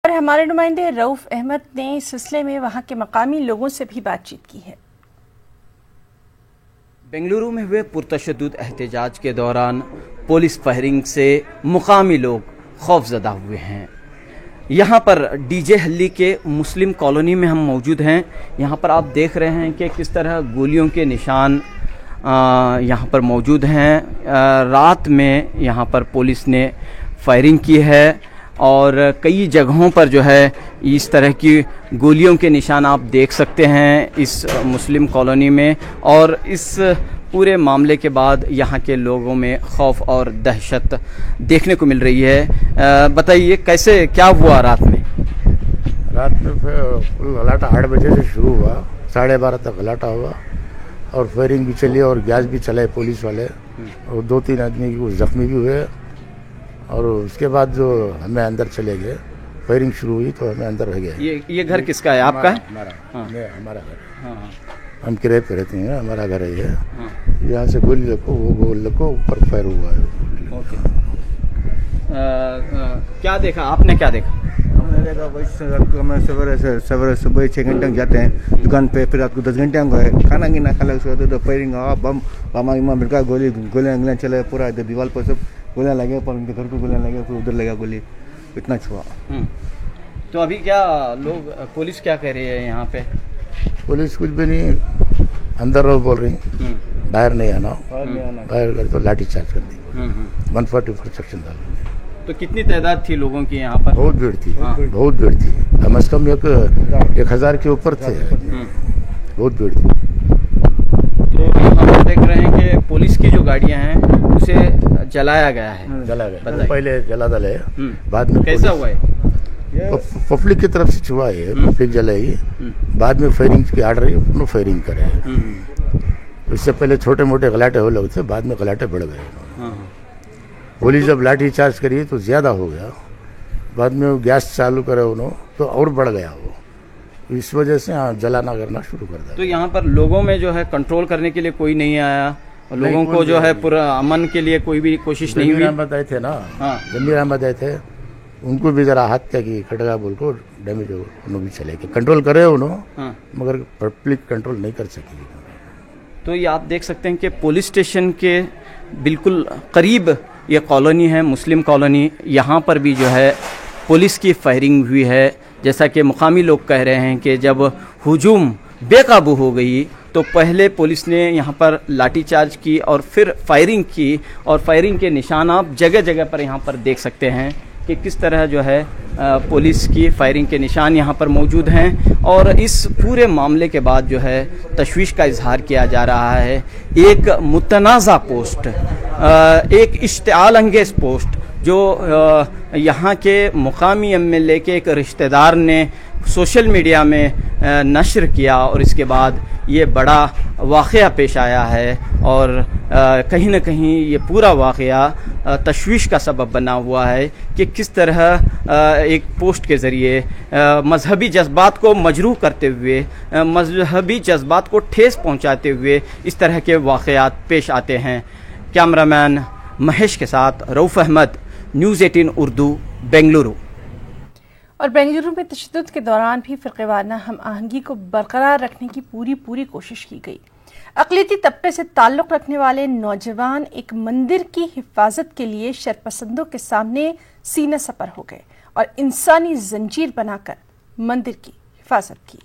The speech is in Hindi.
और हमारे नुमाइंदे रऊफ अहमद ने इस सिलसिले में वहां के मकामी लोगों से भी बातचीत की है। बेंगलुरु में हुए पुरतशद्दुद एहतजाज के दौरान पुलिस फायरिंग से मुकामी लोग खौफजदा हुए हैं। यहाँ पर डीजे हल्ली के मुस्लिम कॉलोनी में हम मौजूद हैं। यहाँ पर आप देख रहे हैं कि किस तरह गोलियों के निशान यहाँ पर मौजूद हैं। रात में यहाँ पर पुलिस ने फायरिंग की है और कई जगहों पर जो है इस तरह की गोलियों के निशान आप देख सकते हैं इस मुस्लिम कॉलोनी में। और इस पूरे मामले के बाद यहाँ के लोगों में खौफ और दहशत देखने को मिल रही है। बताइए कैसे क्या हुआ रात में? रात में फुल गलाटा 8 बजे से शुरू हुआ, 12:30 तक गलाटा हुआ और फायरिंग भी चली और गैस भी चलाए पुलिस वाले और 2-3 आदमी कुछ जख्मी भी हुए। और उसके बाद जो हमें अंदर चले गए, फायरिंग शुरू हुई तो हमें अंदर रह गए। ये घर किसका है? आपका है? हमारा घर। हाँ। हम किराए पे रहते हैं, हमारा घर है। यहाँ से गोली लगो, वो गोली लगो, ऊपर फायर हुआ है। ओके। क्या देखा आपने? क्या देखा? हमने देखा वही सवेरे सुबह 6 घंटे जाते हैं दुकान पे, फिर रात को 10 घंटे गए खाना गिना खा लगे तो फायरिंग बम बम मिलकर गोलियाँ चले, पूरा इधर दीवार पर सब गोलियाँ लगे, पर उनके घर को गोलियाँ लगे, फिर उधर लगा गोली, इतना छुआ। तो अभी क्या लोग पुलिस क्या कह रही है यहाँ पे? पुलिस कुछ भी नहीं, अंदर रहो बोल रही, बाहर नहीं आना, बाहर कर तो लाठी चार्ज कर दी, 144 सेक्शन डाल। तो कितनी तादाद थी लोगों की यहाँ पर? बहुत भीड़ थी, बहुत भीड़ थी, कम से कम 1000 के ऊपर थे, बहुत भीड़ थी। तो हम देख रहे हैं कि पुलिस की जो गाड़ियाँ हैं उसे जलाया गया है। जला गया, पहले जला दल है, बाद में कैसा हुआ है? पब्लिक की तरफ से छुआ है, पब्लिक जलाई, बाद में फायरिंग की आर्डर है, फायरिंग करे। इससे पहले छोटे मोटे गलाटे हो लगे थे, बाद में गलाटे बढ़ गए। पुलिस जब लाठी चार्ज करी तो ज्यादा हो गया, बाद में वो गैस चालू करे उन्होंने तो और बढ़ गया वो, इस वजह से जलाना करना शुरू कर दिया। तो यहाँ पर लोगों में जो है कंट्रोल करने के लिए कोई नहीं आया और लोगों को जो है पूरा अमन के लिए कोई भी कोशिश नहीं हुई? अहमद आए थे ना, जमीर अहमद आए थे, उनको भी जरा हाथ क्या की खटका बोल को डैमेज हो, उन्होंने भी चले गए, कंट्रोल करे उन्होंने, मगर पब्लिक कंट्रोल नहीं कर सकी। तो ये आप देख सकते हैं कि पुलिस स्टेशन के बिल्कुल करीब ये कॉलोनी है, मुस्लिम कॉलोनी। यहाँ पर भी जो है पुलिस की फायरिंग हुई है। जैसा कि मुकामी लोग कह रहे हैं कि जब हुजूम बेकाबू हो गई तो पहले पुलिस ने यहाँ पर लाठीचार्ज की और फिर फायरिंग की, और फायरिंग के निशान आप जगह जगह पर यहाँ पर देख सकते हैं कि किस तरह जो है पुलिस की फायरिंग के निशान यहाँ पर मौजूद हैं। और इस पूरे मामले के बाद जो है तशवीश का इजहार किया जा रहा है। एक मुतनाज़ा पोस्ट, एक इश्तिआल अंगेज़ पोस्ट जो यहाँ के मुकामी एमएलए के एक रिश्तेदार ने सोशल मीडिया में नशर किया और इसके बाद ये बड़ा वाक़या पेश आया है। और कहीं ना कहीं ये पूरा वाक़या तशवीश का सबब बना हुआ है कि किस तरह एक पोस्ट के ज़रिए मजहबी जज्बात को मजरूह करते हुए, मजहबी जज्बात को ठेस पहुँचाते हुए इस तरह के वाक़यात पेश आते हैं। कैमरामैन महेश के साथ रऊफ अहमद, न्यूज़ 18 उर्दू, बेंगलुरु। और बेंगलुरु में तशद्दुद के दौरान भी फ़िरक़ेवाराना हम आहंगी को बरकरार रखने की पूरी कोशिश की गई। अक़लियती तबके से ताल्लुक़ रखने वाले नौजवान एक मंदिर की हिफाजत के लिए शरपसंदों के सामने सीना सपर हो गए और इंसानी जंजीर बनाकर मंदिर की हिफाजत की।